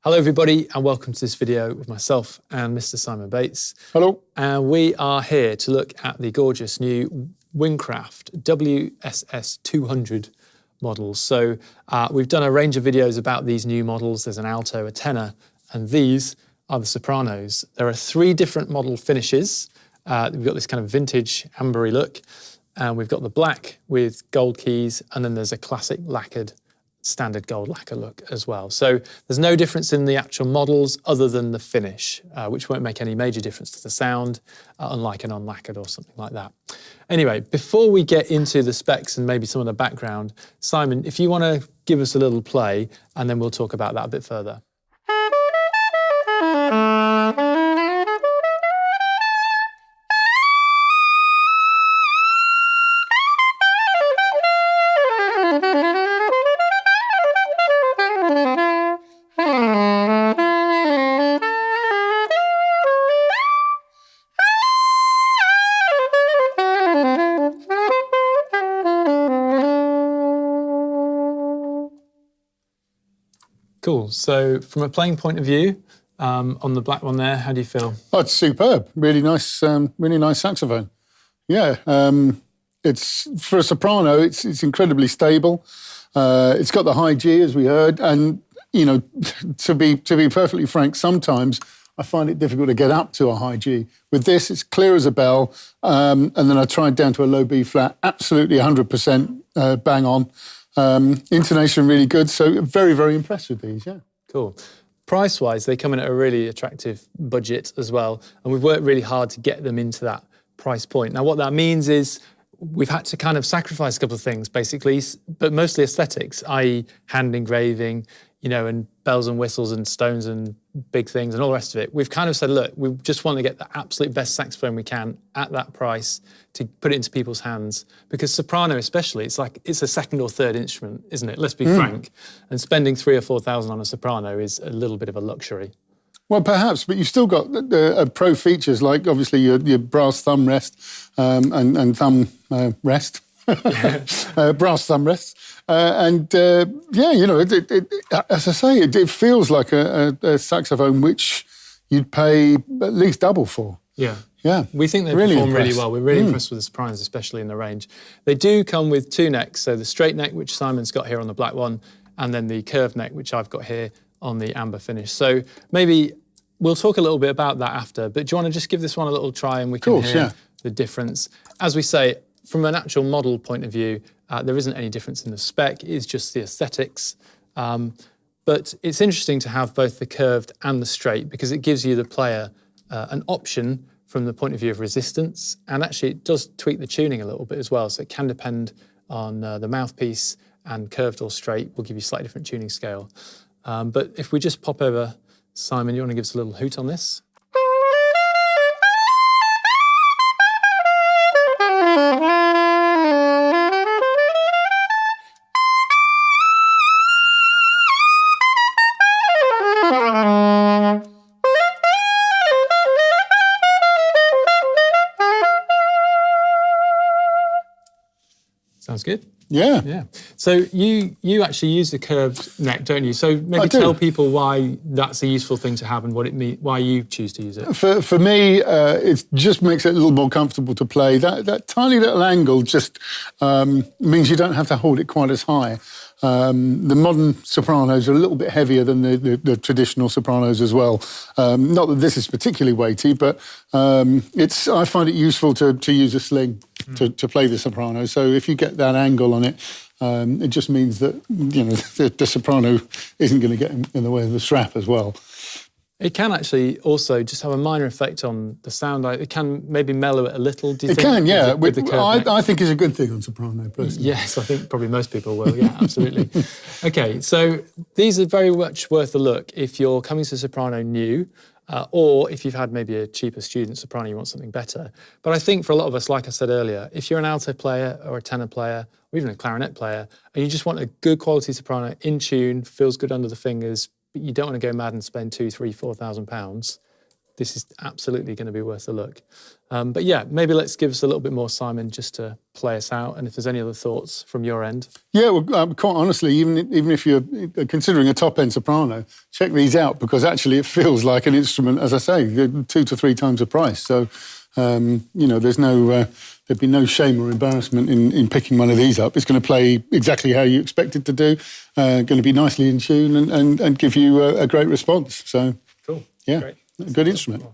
Hello everybody and welcome to this video with myself and Mr. Simon Bates. Hello. And we are here to look at the gorgeous new Windcraft WSS200 models. So we've done a range of videos about these new models. There's an alto, a tenor, and these are the sopranos. There are 3 different model finishes. We've got this kind of vintage ambery look, and we've got the black with gold keys, and then there's a classic lacquered standard gold lacquer look as well. So there's no difference in the actual models other than the finish, which won't make any major difference to the sound, unlike an unlacquered or something like that. Anyway, before we get into the specs and maybe some of the background, Simon, if you want to give us a little play, and then we'll talk about that a bit further. Cool. So from a playing point of view, on the black one there, how do you feel? Oh, it's superb. Really nice saxophone. Yeah, it's for a soprano. It's incredibly stable. It's got the high G as we heard, and you know, to be perfectly frank, sometimes I find it difficult to get up to a high G. With this, it's clear as a bell, and then I tried down to a low B flat, absolutely 100% bang on. Intonation really good, so very, very impressed with these, yeah. Cool. Price-wise, they come in at a really attractive budget as well, and we've worked really hard to get them into that price point. Now, what that means is we've had to kind of sacrifice a couple of things, basically, but mostly aesthetics, i.e. hand engraving, you know, and bells and whistles and stones and big things and all the rest of it. We've kind of said, look, we just want to get the absolute best saxophone we can at that price to put it into people's hands. Because soprano especially, it's a second or third instrument, isn't it? Let's be frank. And spending 3,000 or 4,000 on a soprano is a little bit of a luxury. Well, perhaps, but you've still got pro features like obviously your brass thumb rest and thumb rest. Brass thumb rests. Yeah, you know, as I say, it feels like a saxophone which you'd pay at least double for. Yeah. Yeah. We think they really perform impressed. really well. We're really impressed with the sopranos, especially in the range. They do come with 2 necks, so the straight neck, which Simon's got here on the black one, and then the curved neck, which I've got here on the amber finish. So maybe we'll talk a little bit about that after, but do you want to just give this one a little try and we can hear the difference? As we say, from an actual model point of view, there isn't any difference in the spec, it's just the aesthetics. But it's interesting to have both the curved and the straight because it gives you, the player, an option from the point of view of resistance, and actually it does tweak the tuning a little bit as well, so it can depend on the mouthpiece, and curved or straight will give you a slightly different tuning scale. But if we just pop over, Simon, you want to give us a little hoot on this? Sounds good. Yeah. Yeah. So you actually use the curved neck, don't you? So maybe tell people why that's a useful thing to have and what it means, why you choose to use it. For me, it just makes it a little more comfortable to play. That tiny little angle just means you don't have to hold it quite as high. The modern sopranos are a little bit heavier than the traditional sopranos as well. Not that this is particularly weighty, but I find it useful to use a sling to play the soprano. So if you get that angle on it, it just means that you know the soprano isn't going to get in the way of the strap as well. It can actually also just have a minor effect on the sound. It can maybe mellow it a little, do you think? It can, yeah. With the curved neck? I think it's a good thing on soprano, personally. Yes, I think probably most people will, yeah, absolutely. Okay, so these are very much worth a look if you're coming to soprano new, or if you've had maybe a cheaper student soprano, you want something better. But I think for a lot of us, like I said earlier, if you're an alto player or a tenor player, or even a clarinet player, and you just want a good quality soprano in tune, feels good under the fingers, but you don't want to go mad and spend £2,000, £3,000, £4,000, this is absolutely going to be worth a look. But yeah, maybe let's give us a little bit more, Simon, just to play us out. And if there's any other thoughts from your end. Yeah, well, quite honestly, even if you're considering a top-end soprano, check these out, because actually it feels like an instrument, as I say, 2 to 3 times the price. So, there's there'd be no shame or embarrassment in picking one of these up. It's going to play exactly how you expect it to do, going to be nicely in tune and give you a great response. So, cool. Yeah, great. Good instrument.